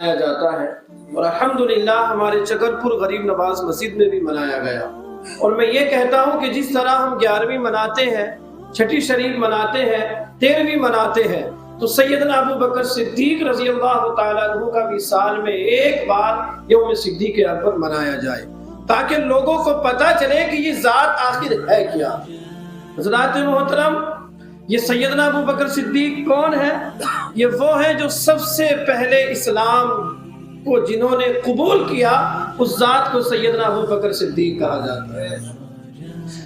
منایا جاتا ہے اور الحمدللہ ہمارے چکرپور غریب نواز مسجد میں بھی منایا گیا۔ اور میں یہ کہتا ہوں کہ جس طرح ہم 11ویں مناتے ہیں، چھٹی شریف مناتے ہیں، 13ویں مناتے ہیں، تو سیدنا ابو بکر صدیق رضی اللہ تعالیٰ عنہ کا بھی سال میں ایک بار یوم صدیق اکبر منایا جائے، تاکہ لوگوں کو پتہ چلے کہ یہ ذات آخر ہے کیا۔ حضرات محترم، یہ سیدنا ابو بکر صدیق کون ہے؟ یہ وہ ہے جو سب سے پہلے اسلام کو جنہوں نے قبول کیا، اس ذات کو سیدنا ابو بکر صدیق کہا جاتا ہے۔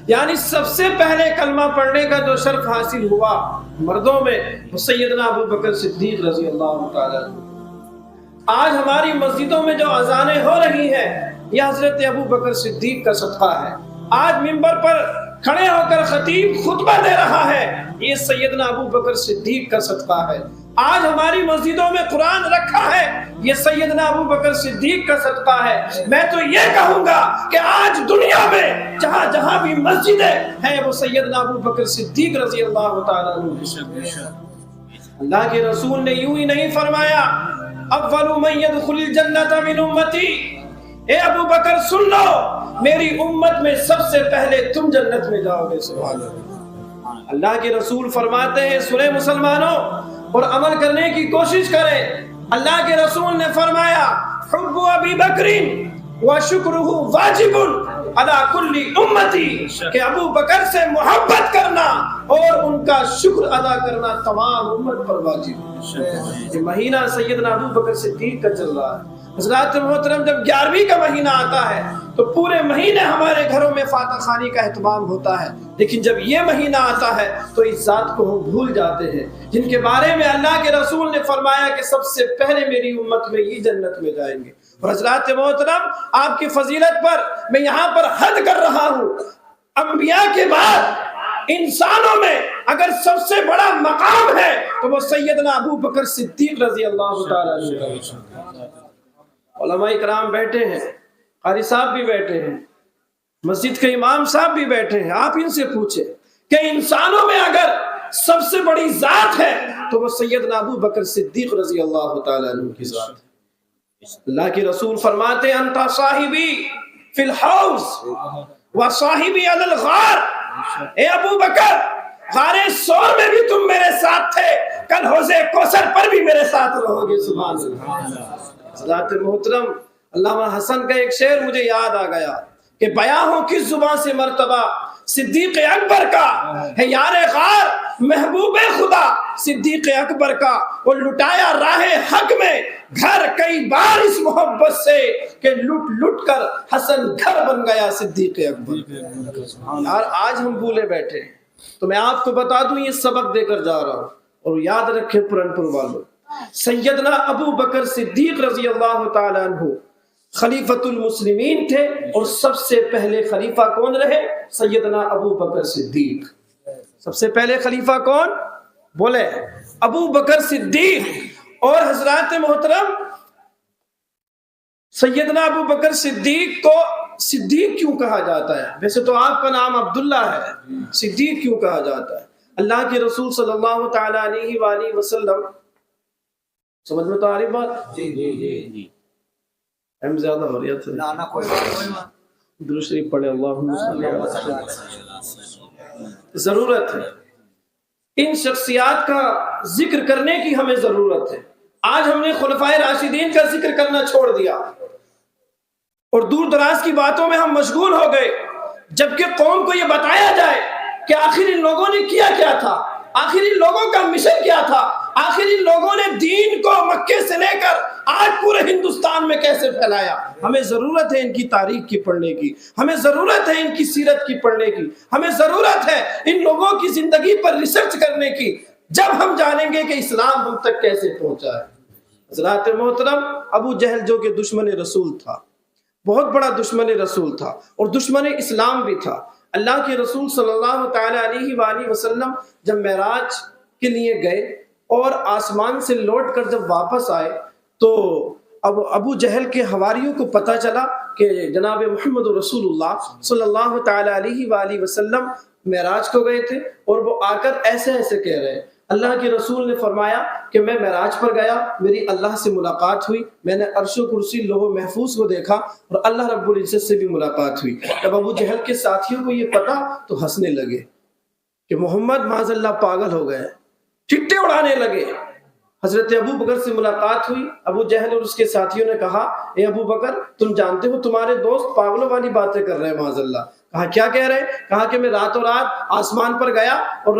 یعنی سب سے پہلے کلمہ پڑھنے کا جو شرف حاصل ہوا مردوں میں، وہ سیدنا ابو بکر صدیق رضی اللہ تعالیٰ عنہ۔ آج ہماری مسجدوں میں جو اذانیں ہو رہی ہیں، یہ حضرت ابو بکر صدیق کا صدقہ ہے۔ آج منبر پر کھڑے ہو کر خطیب خطبہ دے رہا ہے، یہ سیدنا ابو بکر صدیق کا صدقہ ہے۔ آج ہماری مسجدوں میں قرآن رکھا ہے، یہ سیدنا ابو بکر صدیق کا صدقہ ہے۔ میں تو یہ کہوں گا کہ آج دنیا میں جہاں جہاں بھی مسجدیں ہیں، وہ سیدنا ابو بکر صدیق رضی اللہ تعالیٰ عنہ کی شان ہے۔ اللہ کے رسول نے یوں ہی نہیں فرمایا اول من يدخل الجنۃ من امتی، اے ابو بکر سن لو، میری امت میں سب سے پہلے تم جنت میں جاؤ گے۔ سبحان اللہ۔ اللہ کے رسول فرماتے ہیں سنیں مسلمانوں اور عمل کرنے کی کوشش کریں۔ اللہ کے رسول نے فرمایا حب ابی بکر وشکرہ واجب علی کل امتی، کہ ابو بکر سے محبت کرنا اور ان کا شکر ادا کرنا تمام امت پر واجب ہے۔ یہ مہینہ سیدنا ابو بکر صدیق کا چل رہا ہے۔ حضرات محترم، جب 11ویں کا مہینہ آتا ہے تو پورے مہینے ہمارے گھروں میں فاتح خوانی کا اہتمام ہوتا ہے، لیکن جب یہ مہینہ آتا ہے تو اس ذات کو ہم بھول جاتے ہیں جن کے بارے میں اللہ کے رسول نے فرمایا کہ سب سے پہلے میری امت میں یہ جنت میں جائیں گے۔ اور حضرات محترم، آپ کی فضیلت پر میں یہاں پر حد کر رہا ہوں، انبیاء کے بعد انسانوں میں اگر سب سے بڑا مقام ہے تو وہ سیدنا ابو بکر صدیق رضی اللہ تعالیٰ عنہ۔ علماء کرام بیٹھے ہیں، قاری صاحب بھی بیٹھے ہیں، مسجد کے امام صاحب بھی بیٹھے ہیں، آپ ان سے پوچھیں کہ انسانوں میں اگر سب سے بڑی ذات ہے تو وہ سیدنا ابو بکر صدیق رضی اللہ تعالیٰ عنہ کی ذات ہے۔ اللہ کے رسول فرماتے ہیں انت صاحبی فی الحوض و صاحبی علی الغار، اے ابو بکر غار ثور میں بھی تم میرے ساتھ تھے، کل حوض کوثر پر بھی میرے ساتھ رہو گے۔ سبحان اللہ۔ حضرات محترم، علامہ حسن کا ایک شعر مجھے یاد آ گیا کہ بیاں ہو کس زبان سے مرتبہ صدیق اکبر کا، ہے یار غار محبوب خدا صدیق اکبر کا، وہ لٹایا راہ حق میں گھر کئی بار اس محبت سے کہ لٹ لٹ کر حسن گھر بن گیا صدیق اکبر۔ یار آج ہم بھولے بیٹھے ہیں، تو میں آپ کو بتا دوں یہ سبق دے کر جا رہا ہوں، اور یاد رکھے پورنپور والوں، سیدنا ابو بکر صدیق رضی اللہ تعالیٰ عنہ خلیفۃ المسلمین تھے، اور سب سے پہلے خلیفہ کون رہے؟ سیدنا ابو بکر صدیق۔ سب سے پہلے خلیفہ کون؟ بولے ابو بکر صدیق۔ اور حضرات محترم، سیدنا ابو بکر صدیق کو صدیق کیوں کہا جاتا ہے؟ ویسے تو آپ کا نام عبداللہ ہے، صدیق کیوں کہا جاتا ہے؟ اللہ کے رسول صلی اللہ تعالیٰ علیہ وآلہ وسلم، سمجھ میں تو آ رہی بات؟ جی جی جی جی، اہم زیادہ ہو رہی ہے نا، کوئی درود شریف پڑھے اللہم صلی اللہ علیہ وسلم۔ ضرورت ہے ان شخصیات کا ذکر کرنے کی، ہمیں ضرورت ہے۔ آج ہم نے خلفائے راشدین کا ذکر کرنا چھوڑ دیا اور دور دراز کی باتوں میں ہم مشغول ہو گئے، جبکہ قوم کو یہ بتایا جائے کہ آخر ان لوگوں نے کیا کیا تھا، آخر ان لوگوں کا مشن کیا تھا، آخر ان لوگوں نے دین کو مکے سے لے کر آج پورے ہندوستان میں کیسے پھیلایا۔ ہمیں ضرورت ہے ان کی تاریخ کی پڑھنے کی، ہمیں ضرورت ہے ان کی سیرت کی پڑھنے کی، ہمیں ضرورت ہے ان لوگوں کی زندگی پر ریسرچ کرنے کی، جب ہم جانیں گے کہ اسلام ہم تک کیسے پہنچا ہے۔ حضرات محترم، ابو جہل جو کہ دشمن رسول تھا، بہت بڑا دشمن رسول تھا اور دشمن اسلام بھی تھا۔ اللہ کے رسول صلی اللہ تعالیٰ علیہ وآلہ وسلم جب معراج کے لیے گئے اور آسمان سے لوٹ کر جب واپس آئے تو ابو جہل کے حواریوں کو پتہ چلا کہ جناب محمد رسول اللہ صلی اللہ تعالیٰ علیہ وآلہ وسلم معراج کو گئے تھے، اور وہ آ کر ایسے ایسے کہہ رہے ہیں اللہ کے رسول نے فرمایا کہ میں معراج پر گیا، میری اللہ سے ملاقات ہوئی، میں نے عرش و کرسی لوح و محفوظ کو دیکھا اور اللہ رب العزت سے بھی ملاقات ہوئی۔ جب ابو جہل کے ساتھیوں کو یہ پتا تو ہنسنے لگے کہ محمد معاذ اللہ پاگل ہو گئے، ٹھٹے اڑانے لگے۔ حضرت ابو بکر سے ملاقات ہوئی، ابو جہل اور اس کے ساتھیوں نے کہا اے ابو بکر تم جانتے ہو تمہارے دوست پاگلوں والی باتیں کر رہے ہیں معاذ اللہ۔ کہا کیا کہہ رہے ہیں؟ کہا کہ میں راتوں رات آسمان پر گیا اور